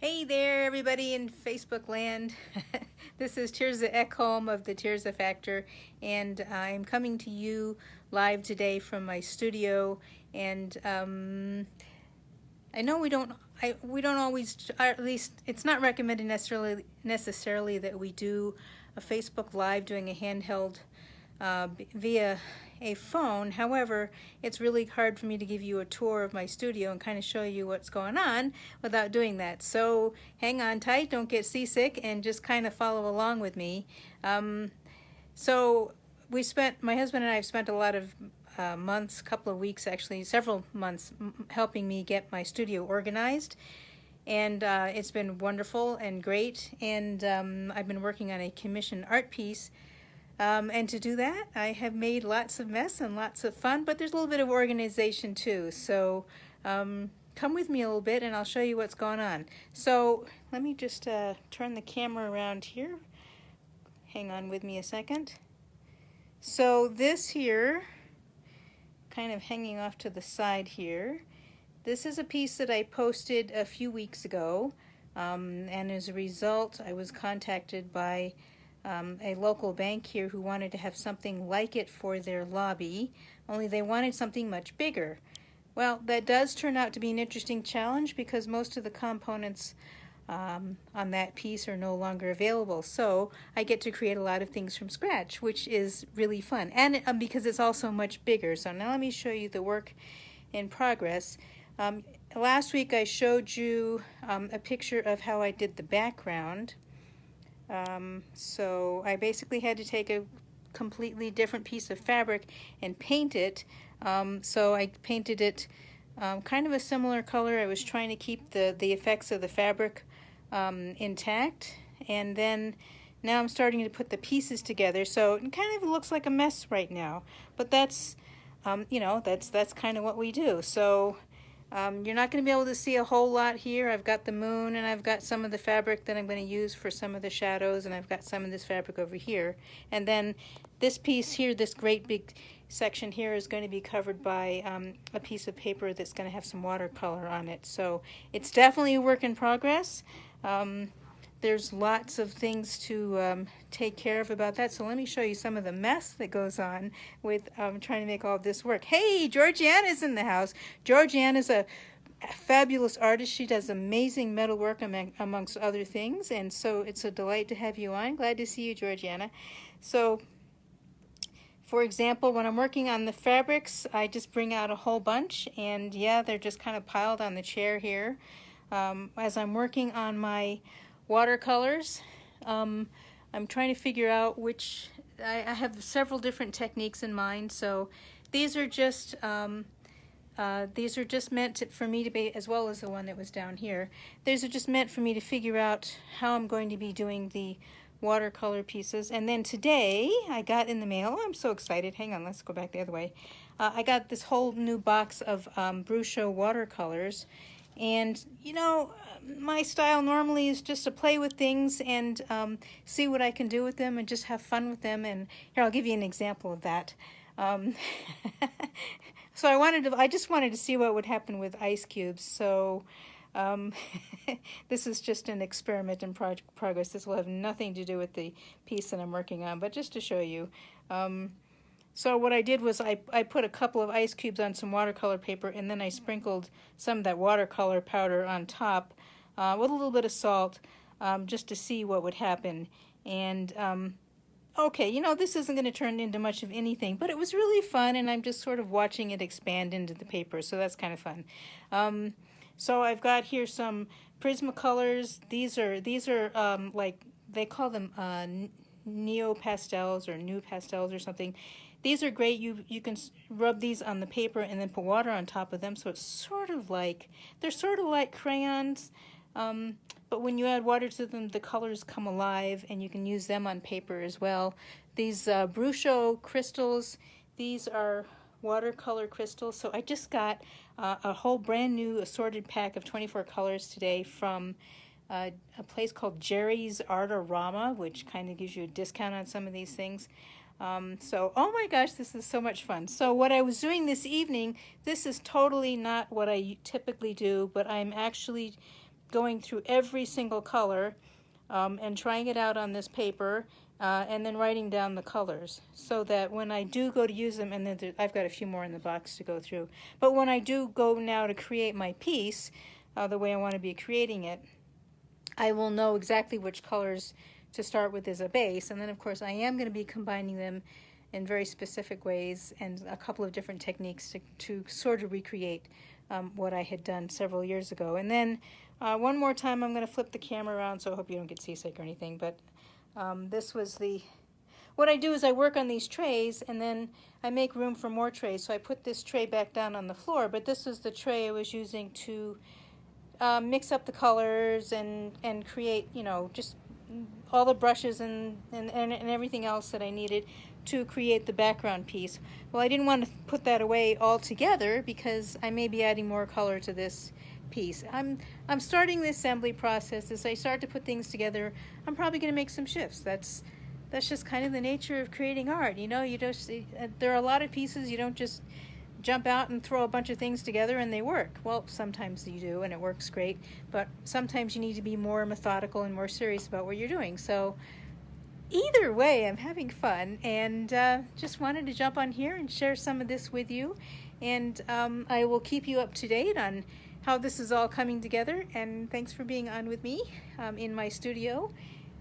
Hey there, everybody in Facebook land. This is Tirza Ekholm of the Tirza Factor, and I'm coming to you live today from my studio. And I know we don't always, or at least it's not recommended necessarily that we do a Facebook Live doing a handheld via a phone. However, it's really hard for me to give you a tour of my studio and kind of show you what's going on without doing that. So hang on tight, don't get seasick, and just kind of follow along with me. So my husband and I have spent a lot of months, couple of weeks actually, several months helping me get my studio organized. And it's been wonderful and great. And I've been working on a commissioned art piece. And to do that, I have made lots of mess and lots of fun, but there's a little bit of organization too. So come with me a little bit and I'll show you what's going on. So let me just turn the camera around here. Hang on with me a second. So this here, kind of hanging off to the side here, this is a piece that I posted a few weeks ago. And as a result, I was contacted by a local bank here who wanted to have something like it for their lobby, only they wanted something much bigger. Well, that does turn out to be an interesting challenge because most of the components on that piece are no longer available. So I get to create a lot of things from scratch, which is really fun. And because it's also much bigger. So now let me show you the work in progress. Last week I showed you a picture of how I did the background. So I basically had to take a completely different piece of fabric and paint it. So I painted it kind of a similar color. I was trying to keep the effects of the fabric intact. And then now I'm starting to put the pieces together. So it kind of looks like a mess right now. But that's, that's kind of what we do. So you're not going to be able to see a whole lot here. I've got the moon and I've got some of the fabric that I'm going to use for some of the shadows, and I've got some of this fabric over here. And then this piece here, this great big section here, is going to be covered by a piece of paper that's going to have some watercolor on it. So it's definitely a work in progress. There's lots of things to take care of about that. So let me show you some of the mess that goes on with trying to make all of this work. Hey, Georgiana's in the house. Georgiana's a fabulous artist. She does amazing metalwork amongst other things. And so it's a delight to have you on. Glad to see you, Georgiana. So, for example, when I'm working on the fabrics, I just bring out a whole bunch. And yeah, they're just kind of piled on the chair here. As I'm working on my watercolors, I'm trying to figure out which, I have several different techniques in mind. So these are just meant for me to be, as well as the one that was down here, these are just meant for me to figure out how I'm going to be doing the watercolor pieces. And then today I got in the mail, I'm so excited, hang on, let's go back the other way. I got this whole new box of Brusho watercolors. And, my style normally is just to play with things and see what I can do with them and just have fun with them. And here, I'll give you an example of that. So I just wanted to see what would happen with ice cubes. So this is just an experiment in progress. This will have nothing to do with the piece that I'm working on, but just to show you. So what I did was I put a couple of ice cubes on some watercolor paper, and then I sprinkled some of that watercolor powder on top with a little bit of salt just to see what would happen. And okay, this isn't going to turn into much of anything, but it was really fun, and I'm just sort of watching it expand into the paper, so that's kind of fun. So I've got here some Prismacolors. These are like, they call them neo pastels or new pastels or something. These are great. You can rub these on the paper and then put water on top of them, so it's they're sort of like crayons, but when you add water to them, the colors come alive, and you can use them on paper as well. These Brusho crystals, these are watercolor crystals. So I just got a whole brand new assorted pack of 24 colors today from a place called Jerry's Artorama, which kind of gives you a discount on some of these things. So, oh my gosh, this is so much fun. So what I was doing this evening, this is totally not what I typically do, but I'm actually going through every single color and trying it out on this paper, and then writing down the colors, so that when I do go to use them, and then I've got a few more in the box to go through, but when I do go now to create my piece, the way I want to be creating it, I will know exactly which colors to start with as a base. And then of course I am going to be combining them in very specific ways and a couple of different techniques to sort of recreate what I had done several years ago. And then one more time I'm going to flip the camera around, so I hope you don't get seasick or anything, but this was what I do is I work on these trays and then I make room for more trays. So I put this tray back down on the floor, but this is the tray I was using to mix up the colors and create, you know, just all the brushes and everything else that I needed to create the background piece. Well, I didn't want to put that away altogether because I may be adding more color to this piece. I'm starting the assembly process. As I start to put things together, I'm probably going to make some shifts. That's just kind of the nature of creating art. You know, there are a lot of pieces you don't just jump out and throw a bunch of things together and they work. Well, sometimes you do and it works great, but sometimes you need to be more methodical and more serious about what you're doing. So either way, I'm having fun, and just wanted to jump on here and share some of this with you, and I will keep you up to date on how this is all coming together. And thanks for being on with me in my studio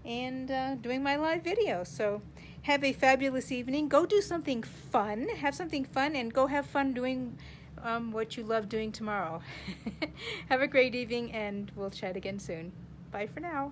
and doing my live video. So have a fabulous evening. Go do something fun. Have something fun and go have fun doing what you love doing tomorrow. Have a great evening, and we'll chat again soon. Bye for now.